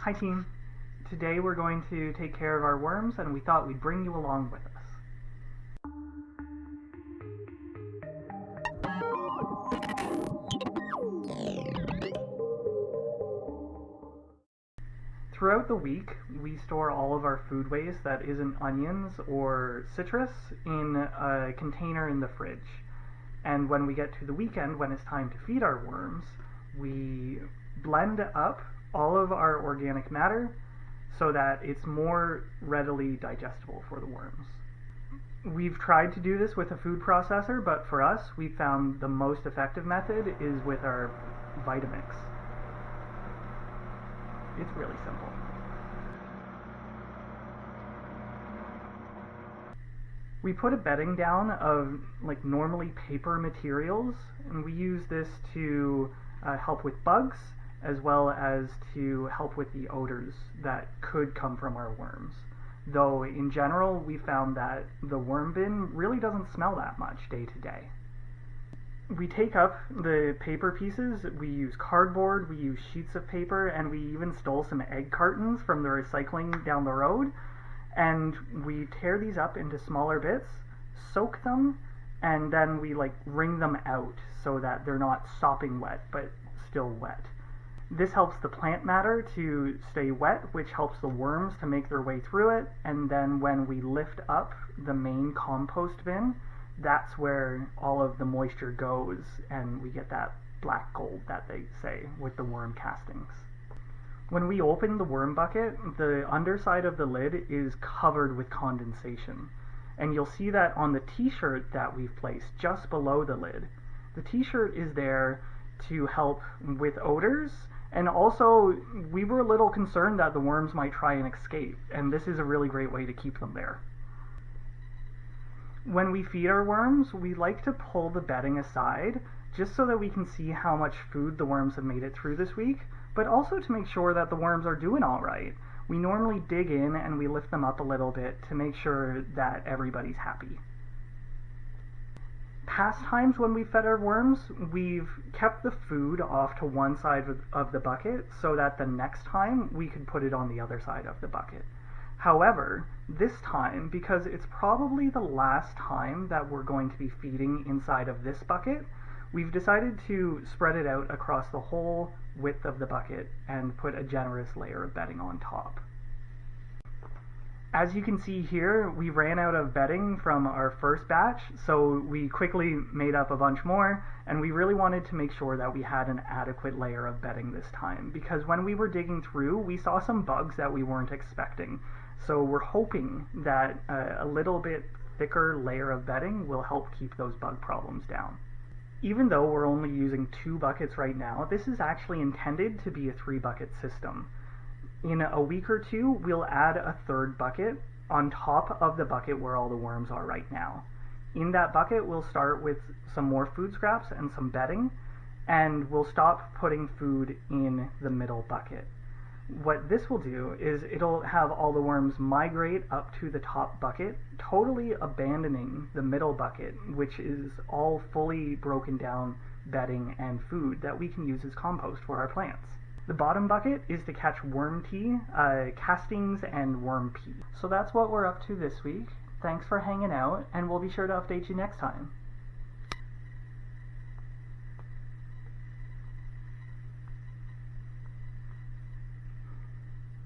Hi team! Today we're going to take care of our worms and we thought we'd bring you along with us. Throughout the week, we store all of our food waste that isn't onions or citrus in a container in the fridge. And when we get to the weekend, when it's time to feed our worms, we blend up all of our organic matter so that it's more readily digestible for the worms. We've tried to do this with a food processor, but for us, we found the most effective method is with our Vitamix. It's really simple. We put a bedding down of normally paper materials, and we use this to help with bugs as well as to help with the odors that could come from our worms. Though in general, we found that the worm bin really doesn't smell that much day to day. We take up the paper pieces, we use cardboard, we use sheets of paper, and we even stole some egg cartons from the recycling down the road, and we tear these up into smaller bits, soak them, and then we wring them out so that they're not sopping wet, but still wet. This helps the plant matter to stay wet, which helps the worms to make their way through it, and then when we lift up the main compost bin, that's where all of the moisture goes, and we get that black gold that they say with the worm castings. When we open the worm bucket, the underside of the lid is covered with condensation, and you'll see that on the t-shirt that we've placed just below the lid. The t-shirt is there to help with odors, and also we were a little concerned that the worms might try and escape, and this is a really great way to keep them there. When we feed our worms, we like to pull the bedding aside just so that we can see how much food the worms have made it through this week, but also to make sure that the worms are doing all right. We normally dig in and we lift them up a little bit to make sure that everybody's happy. Past times when we fed our worms, we've kept the food off to one side of the bucket so that the next time we could put it on the other side of the bucket. However, this time, because it's probably the last time that we're going to be feeding inside of this bucket, we've decided to spread it out across the whole width of the bucket and put a generous layer of bedding on top. As you can see here, we ran out of bedding from our first batch, so we quickly made up a bunch more, and we really wanted to make sure that we had an adequate layer of bedding this time, because when we were digging through, we saw some bugs that we weren't expecting. So we're hoping that a little bit thicker layer of bedding will help keep those bug problems down. Even though we're only using 2 buckets right now, this is actually intended to be a 3-bucket system. In a week or 2, we'll add a 3rd bucket on top of the bucket where all the worms are right now. In that bucket, we'll start with some more food scraps and some bedding, and we'll stop putting food in the middle bucket. What this will do is it'll have all the worms migrate up to the top bucket, totally abandoning the middle bucket, which is all fully broken down bedding and food that we can use as compost for our plants. The bottom bucket is to catch worm tea, castings, and worm pee. So that's what we're up to this week. Thanks for hanging out, and we'll be sure to update you next time.